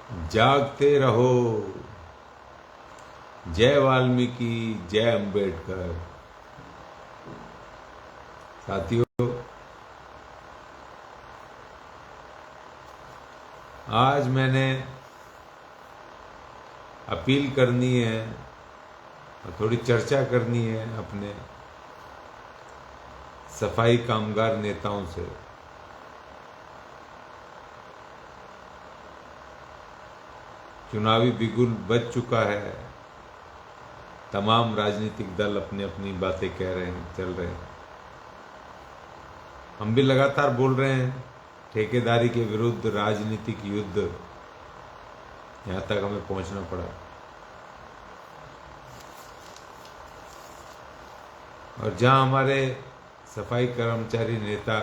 जागते रहो। जय वाल्मीकि, जय अंबेडकर। साथियों, आज मैंने अपील करनी है और थोड़ी चर्चा करनी है अपने सफाई कामगार नेताओं से। चुनावी बिगुल बज चुका है। तमाम राजनीतिक दल अपनी अपनी बातें कह रहे हैं, चल रहे हैं। हम भी लगातार बोल रहे हैं। ठेकेदारी के विरुद्ध राजनीतिक युद्ध, यहां तक हमें पहुंचना पड़ा। और जहां हमारे सफाई कर्मचारी नेता,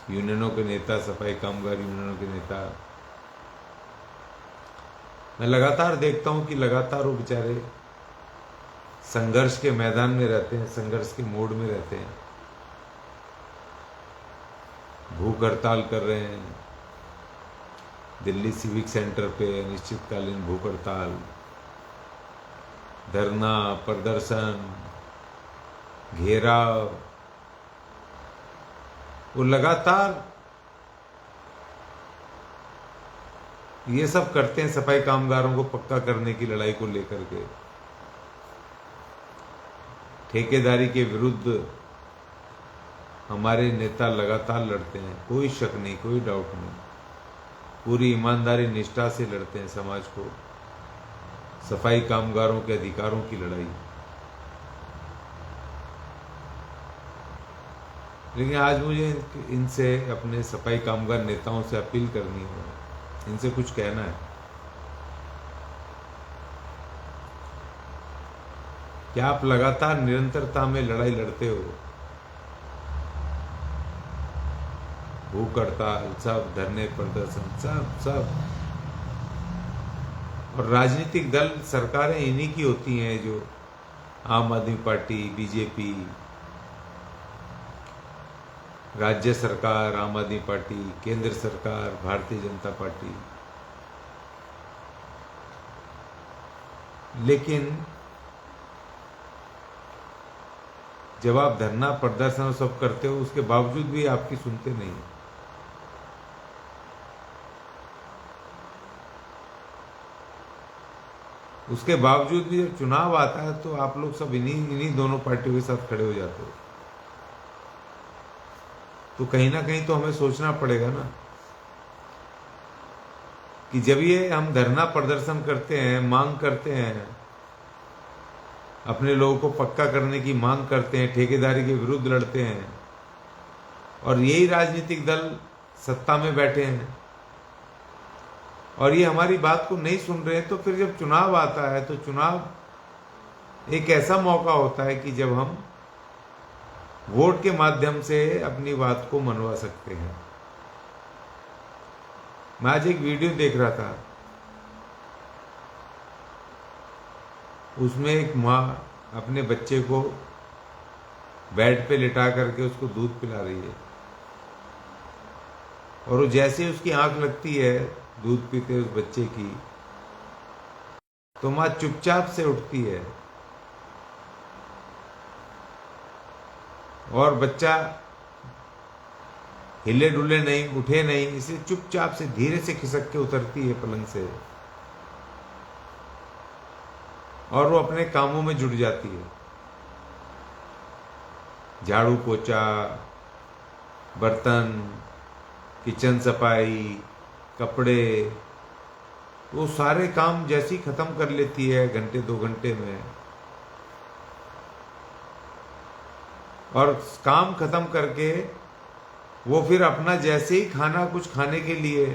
यूनियनों के नेता, सफाई कामगार यूनियनों के नेता, मैं लगातार देखता हूं कि लगातार वो बेचारे संघर्ष के मैदान में रहते हैं, संघर्ष के मोड में रहते हैं। भूख हड़ताल कर रहे हैं। दिल्ली सिविक सेंटर पे अनिश्चितकालीन भूख हड़ताल, धरना, प्रदर्शन, घेराव। वो लगातार ये सब करते हैं सफाई कामगारों को पक्का करने की लड़ाई को लेकर के। ठेकेदारी के विरुद्ध हमारे नेता लगातार लड़ते हैं, कोई शक नहीं, कोई डाउट नहीं। पूरी ईमानदारी निष्ठा से लड़ते हैं समाज को, सफाई कामगारों के अधिकारों की लड़ाई। लेकिन आज मुझे इनसे, अपने सफाई कामगार नेताओं से अपील करनी है, इनसे कुछ कहना है। क्या आप लगातार निरंतरता में लड़ाई लड़ते हो? भूख हड़ताल, सब धरने, प्रदर्शन, सब। और राजनीतिक दल, सरकारें इन्हीं की होती हैं, जो आम आदमी पार्टी, बीजेपी, राज्य सरकार आम आदमी पार्टी, केंद्र सरकार भारतीय जनता पार्टी। लेकिन जब आप धरना, प्रदर्शन सब करते हो, उसके बावजूद भी आपकी सुनते नहीं। उसके बावजूद भी जब चुनाव आता है तो आप लोग सब इन्हीं दोनों पार्टियों के साथ खड़े हो जाते हो। तो कहीं ना कहीं तो हमें सोचना पड़ेगा ना कि जब ये हम धरना प्रदर्शन करते हैं, मांग करते हैं, अपने लोगों को पक्का करने की मांग करते हैं, ठेकेदारी के विरुद्ध लड़ते हैं, और यही राजनीतिक दल सत्ता में बैठे हैं और ये हमारी बात को नहीं सुन रहे हैं, तो फिर जब चुनाव आता है तो चुनाव एक ऐसा मौका होता है कि जब हम वोट के माध्यम से अपनी बात को मनवा सकते हैं। मैं आज एक वीडियो देख रहा था, उसमें एक माँ अपने बच्चे को बेड पे लिटा करके उसको दूध पिला रही है, और वो जैसे ही उसकी आंख लगती है दूध पीते उस बच्चे की, तो माँ चुपचाप से उठती है और बच्चा हिले डुले नहीं, उठे नहीं, इसे चुपचाप से धीरे से खिसक के उतरती है पलंग से और वो अपने कामों में जुट जाती है। झाड़ू पोछा, बर्तन, किचन सफाई, कपड़े, वो सारे काम जैसी खत्म कर लेती है घंटे 2 घंटे में। और काम खत्म करके वो फिर अपना जैसे ही खाना कुछ खाने के लिए,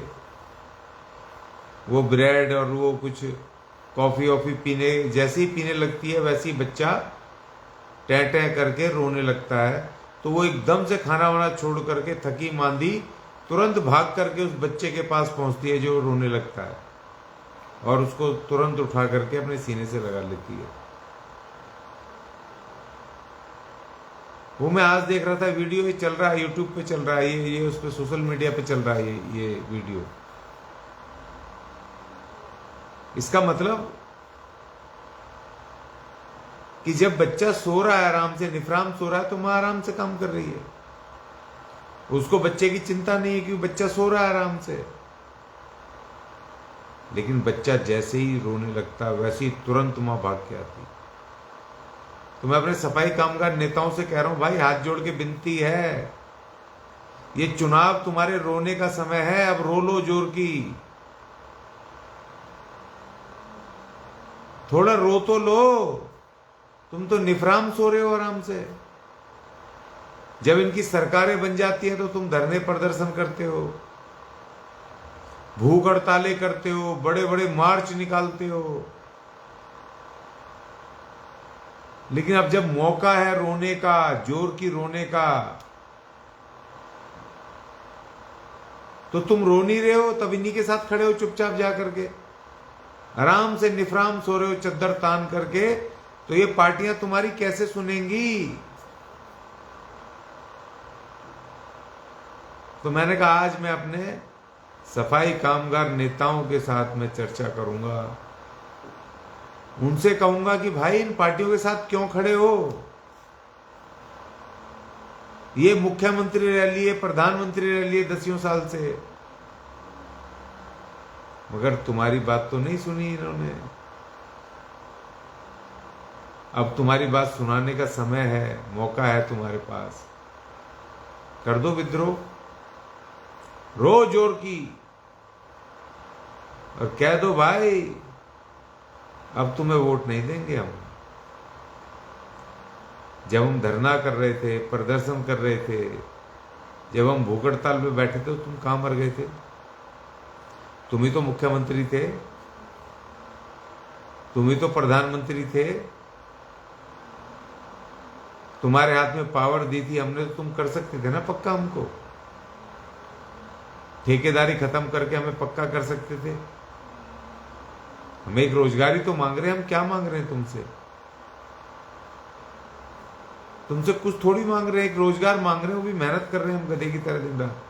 वो ब्रेड और वो कुछ कॉफी वॉफी पीने, जैसे ही पीने लगती है वैसे ही बच्चा टै टै करके रोने लगता है। तो वो एकदम से खाना वाना छोड़ करके थकी मांदी तुरंत भाग करके उस बच्चे के पास पहुंचती है जो रोने लगता है, और उसको तुरंत उठा करके अपने सीने से लगा लेती है। वो मैं आज देख रहा था वीडियो, ये चल रहा है यूट्यूब पे, चल रहा है ये उस पे सोशल मीडिया पे चल रहा है ये वीडियो। इसका मतलब कि जब बच्चा सो रहा है आराम से, निफराम सो रहा है, तो मां आराम से काम कर रही है। उसको बच्चे की चिंता नहीं है कि बच्चा सो रहा है आराम से। लेकिन बच्चा जैसे ही रोने लगता है वैसे ही तुरंत मां भाग के आती। तो मैं अपने सफाई कामगार नेताओं से कह रहा हूं, भाई हाथ जोड़ के विनती है, ये चुनाव तुम्हारे रोने का समय है, अब रो लो जोर की। थोड़ा रो तो लो, तुम तो निफराम सो रहे हो आराम से। जब इनकी सरकारें बन जाती हैं तो तुम धरने प्रदर्शन करते हो, भूख हड़तालें करते हो, बड़े बड़े मार्च निकालते हो। लेकिन अब जब मौका है रोने का, जोर की रोने का, तो तुम रो नहीं रहे हो, तब इन्हीं के साथ खड़े हो चुपचाप जा करके, आराम से निफराम सो रहे हो चद्दर तान करके। तो ये पार्टियां तुम्हारी कैसे सुनेंगी? तो मैंने कहा आज मैं अपने सफाई कामगार नेताओं के साथ में चर्चा करूंगा, उनसे कहूंगा कि भाई इन पार्टियों के साथ क्यों खड़े हो? ये मुख्यमंत्री रह लिए, प्रधानमंत्री रह लिए 10 साल से, मगर तुम्हारी बात तो नहीं सुनी इन्होंने। अब तुम्हारी बात सुनाने का समय है, मौका है तुम्हारे पास, कर दो विद्रोह, रो जोर की और कह दो भाई अब तुम्हें वोट नहीं देंगे हम। जब हम धरना कर रहे थे, प्रदर्शन कर रहे थे, जब हम भूख हड़ताल पे बैठे थे, तुम कहां मर गए थे? तुम ही तो मुख्यमंत्री थे, तुम ही तो प्रधानमंत्री थे, तुम्हारे हाथ में पावर दी थी हमने, तो तुम कर सकते थे ना पक्का। हमको ठेकेदारी खत्म करके हमें पक्का कर सकते थे। हमें एक रोजगारी तो मांग रहे हैं, हम क्या मांग रहे हैं तुमसे? तुमसे कुछ थोड़ी मांग रहे हैं, एक रोजगार मांग रहे हैं, वो भी मेहनत कर रहे हैं हम गधे की तरह दिन रात,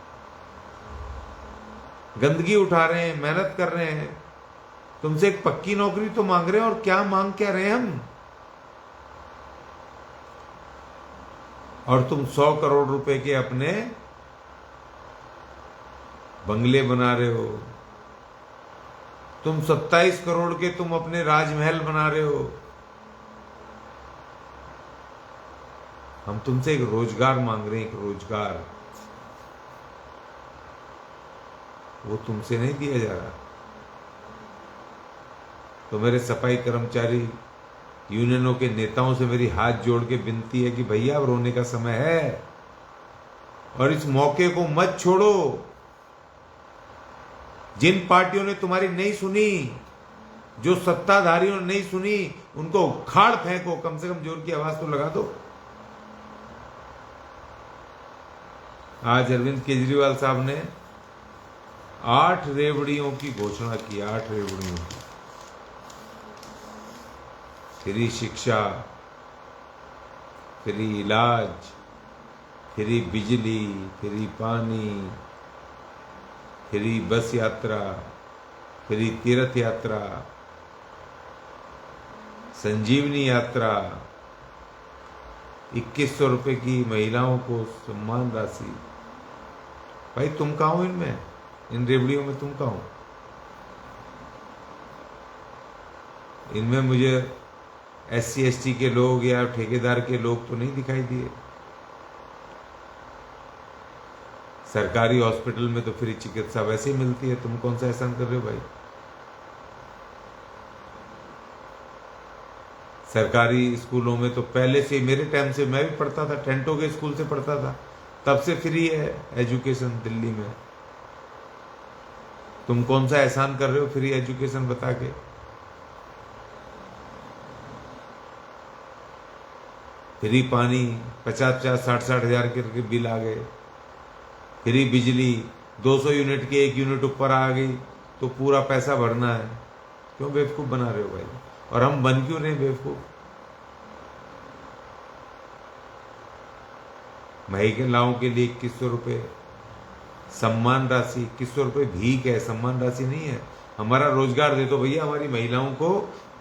गंदगी उठा रहे हैं, मेहनत कर रहे हैं। तुमसे एक पक्की नौकरी तो मांग रहे हैं, और क्या मांग क्या रहे हैं हम? और तुम 100 करोड़ रुपए के अपने बंगले बना रहे हो, तुम 27 करोड़ के तुम अपने राजमहल बना रहे हो। हम तुमसे एक रोजगार मांग रहे हैं, एक रोजगार, वो तुमसे नहीं दिया जा रहा। तो मेरे सफाई कर्मचारी यूनियनों के नेताओं से मेरी हाथ जोड़ के विनती है कि भैया अब रोने का समय है, और इस मौके को मत छोड़ो। जिन पार्टियों ने तुम्हारी नहीं सुनी, जो सत्ताधारियों ने नहीं सुनी, उनको उखाड़ फेंको, कम से कम जोर की आवाज तो लगा दो। आज अरविंद केजरीवाल साहब ने 8 रेवड़ियों की घोषणा की, 8 रेवड़ियों की। फ्री शिक्षा, फ्री इलाज, फ्री बिजली, फ्री पानी, फ्री बस यात्रा, फ्री तीर्थ यात्रा, संजीवनी यात्रा, 2100 रुपए की महिलाओं को सम्मान राशि। भाई तुम कहाँ हो इनमें, इन रेवड़ियों में तुम कहाँ हो? इनमें मुझे SC ST के लोग या ठेकेदार के लोग तो नहीं दिखाई दिए। सरकारी हॉस्पिटल में तो फ्री चिकित्सा वैसे ही मिलती है, तुम कौन सा एहसान कर रहे हो भाई? सरकारी स्कूलों में तो पहले से, मेरे टाइम से मैं भी पढ़ता था, टेंटो के स्कूल से पढ़ता था, तब से फ्री है एजुकेशन दिल्ली में। तुम कौन सा एहसान कर रहे हो फ्री एजुकेशन बता के? फ्री पानी 50-50, 60-60 हजार के बिल आ गए। फ्री बिजली 200 यूनिट की 1 यूनिट ऊपर आ गई तो पूरा पैसा भरना है। क्यों बेवकूफ बना रहे हो भाई? और हम बन क्यों रहे बेवकूफ? महिलाओं के लिए 2100 रुपये सम्मान राशि, 2100 रुपये भीख है, सम्मान राशि नहीं है। हमारा रोजगार दे दो भैया, हमारी महिलाओं को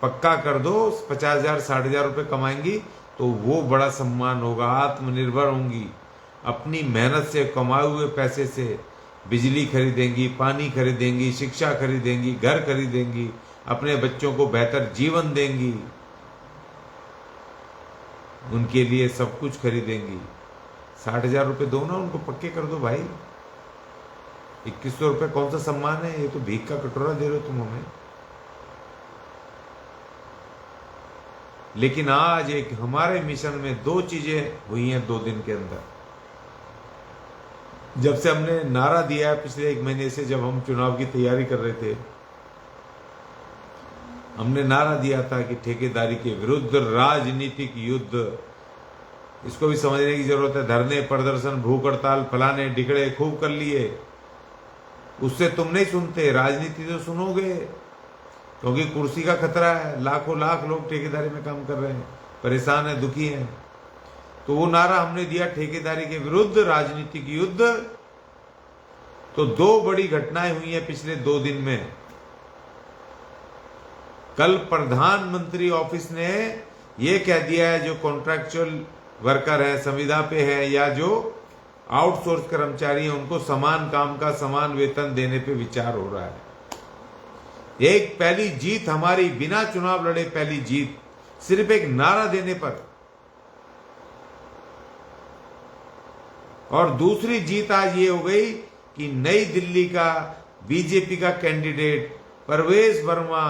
पक्का कर दो, 50,000 60,000 रुपये कमाएंगी तो वो बड़ा सम्मान होगा, आत्मनिर्भर होंगी, अपनी मेहनत से कमाए हुए पैसे से बिजली खरीदेंगी, पानी खरीदेंगी, शिक्षा खरीदेंगी, घर खरीदेंगी, अपने बच्चों को बेहतर जीवन देंगी, उनके लिए सब कुछ खरीदेंगी। 60,000 रुपये दो ना, उनको पक्के कर दो भाई। 2100 रुपये कौन सा सम्मान है, ये तो भीख का कटोरा दे रहे हो तुम हमें। लेकिन आज एक हमारे मिशन में 2 चीजें हुई हैं 2 दिन के अंदर। जब से हमने नारा दिया है पिछले 1 महीने से, जब हम चुनाव की तैयारी कर रहे थे, हमने नारा दिया था कि ठेकेदारी के विरुद्ध राजनीतिक युद्ध। इसको भी समझने की जरूरत है। धरने, प्रदर्शन, भूख हड़ताल, फलाने ढिकड़े खूब कर लिए, उससे तुम नहीं सुनते, राजनीति तो सुनोगे, क्योंकि कुर्सी का खतरा है। लाखों लाख लोग ठेकेदारी में काम कर रहे हैं, परेशान है, दुखी हैं। तो वो नारा हमने दिया, ठेकेदारी के विरुद्ध राजनीतिक युद्ध। तो 2 बड़ी घटनाएं हुई हैं पिछले 2 दिन में। कल प्रधानमंत्री ऑफिस ने ये कह दिया है, जो कॉन्ट्रैक्चुअल वर्कर है, संविदा पे है, या जो आउटसोर्स कर्मचारी है, उनको समान काम का समान वेतन देने पे विचार हो रहा है। एक पहली जीत हमारी, बिना चुनाव लड़े पहली जीत, सिर्फ एक नारा देने पर। और दूसरी जीत आज ये हो गई कि नई दिल्ली का बीजेपी का कैंडिडेट परवेश वर्मा,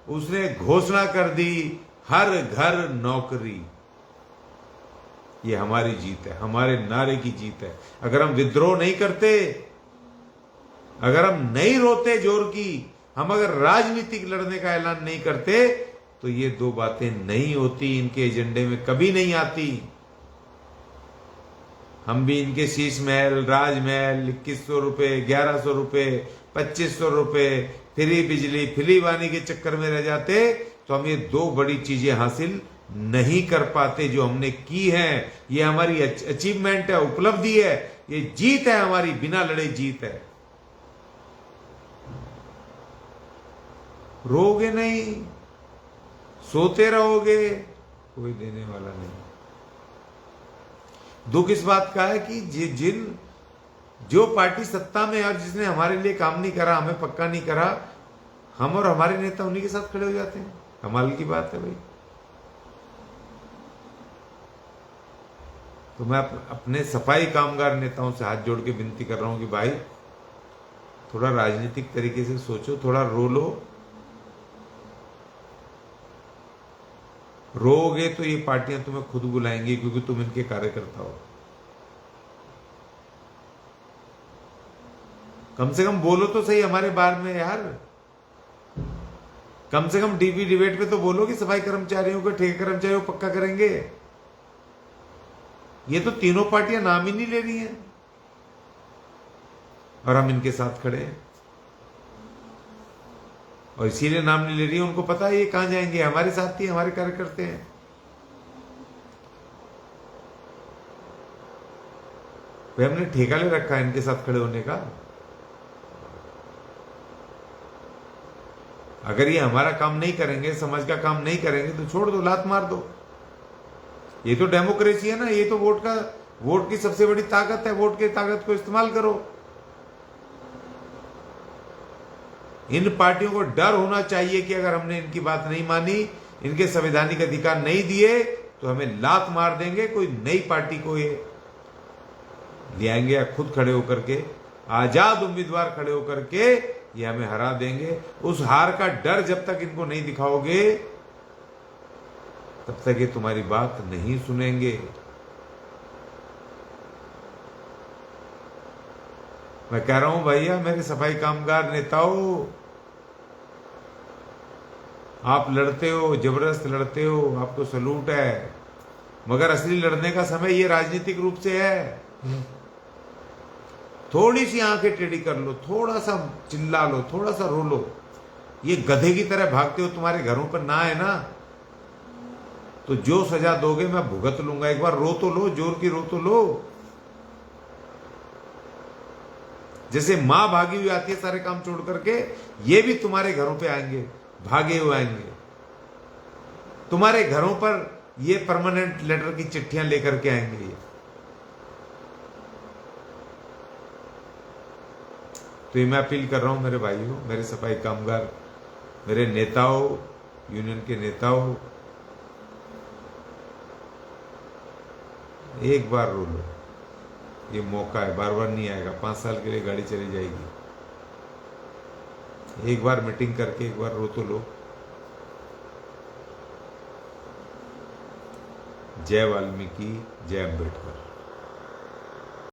उसने घोषणा कर दी, हर घर नौकरी। ये हमारी जीत है, हमारे नारे की जीत है। अगर हम विद्रोह नहीं करते, अगर हम नहीं रोते जोर की, हम अगर राजनीतिक लड़ने का ऐलान नहीं करते, तो ये 2 बातें नहीं होती, इनके एजेंडे में कभी नहीं आती। हम भी इनके शीश महल, राजमहल, 2100 रुपये, 1100 रुपये, 2500 रुपये, फ्री बिजली, फ्री पानी के चक्कर में रह जाते, तो हम ये 2 बड़ी चीजें हासिल नहीं कर पाते जो हमने की हैं। ये हमारी अचीवमेंट है, उपलब्धि है, ये जीत है हमारी, बिना लड़े जीत है। रोगे नहीं, सोते रहोगे, कोई देने वाला नहीं। दुख इस बात का है कि जो पार्टी सत्ता में है और जिसने हमारे लिए काम नहीं करा, हमें पक्का नहीं करा, हम और हमारे नेता उन्हीं के साथ खड़े हो जाते हैं। कमाल की बात है भाई। तो मैं अपने सफाई कामगार नेताओं से हाथ जोड़ के विनती कर रहा हूं कि भाई थोड़ा राजनीतिक तरीके से सोचो, थोड़ा रो लो। रोगे तो ये पार्टियां तुम्हें खुद बुलाएंगी, क्योंकि तुम इनके कार्यकर्ता हो। कम से कम बोलो तो सही हमारे बारे में यार। कम से कम टीवी डिबेट पे तो बोलो कि सफाई कर्मचारियों को, ठेके कर्मचारियों को पक्का करेंगे। ये तो तीनों पार्टियां नाम ही नहीं ले रही हैं और हम इनके साथ खड़े हैं। और इसीलिए नाम नहीं ले रही है, उनको पता है ये कहां जाएंगे, हमारे साथी, हमारे कार्यकर्ते हैं। वे हमने ठेका ले रखा है इनके साथ खड़े होने का। अगर ये हमारा काम नहीं करेंगे, समाज का काम नहीं करेंगे, तो छोड़ दो, लात मार दो। ये तो डेमोक्रेसी है ना, ये तो वोट की सबसे बड़ी ताकत है। वोट की ताकत को इस्तेमाल करो। इन पार्टियों को डर होना चाहिए कि अगर हमने इनकी बात नहीं मानी, इनके संवैधानिक अधिकार नहीं दिए, तो हमें लात मार देंगे। कोई नई पार्टी को ये ले आएंगे या खुद खड़े होकर के, आजाद उम्मीदवार खड़े होकर के ये हमें हरा देंगे। उस हार का डर जब तक इनको नहीं दिखाओगे, तब तक ये तुम्हारी बात नहीं सुनेंगे। मैं कह रहा हूं भैया, मेरे सफाई कामगार नेताओं, आप लड़ते हो, जबरदस्त लड़ते हो, आपको सलूट है। मगर असली लड़ने का समय ये राजनीतिक रूप से है। थोड़ी सी आंखें टेढ़ी कर लो, थोड़ा सा चिल्ला लो, थोड़ा सा रो लो। ये गधे की तरह भागते हो, तुम्हारे घरों पर ना है ना, तो जो सजा दोगे मैं भुगत लूंगा। एक बार रो तो लो, जोर की रो तो लो। जैसे माँ भागी हुई आती है सारे काम छोड़ करके, ये भी तुम्हारे घरों पे आएंगे, भागे हुए आएंगे तुम्हारे घरों पर, ये परमानेंट लेटर की चिट्ठियां लेकर के आएंगे ये। तो ये मैं अपील कर रहा हूं मेरे भाइयों, मेरे सफाई कामगार, मेरे नेताओं, यूनियन के नेताओं, एक बार रो लो, ये मौका है, बार बार नहीं आएगा। 5 साल के लिए गाड़ी चली जाएगी। एक बार मीटिंग करके एक बार रो तो लो। जय वाल्मीकि, जय अम्बेडकर।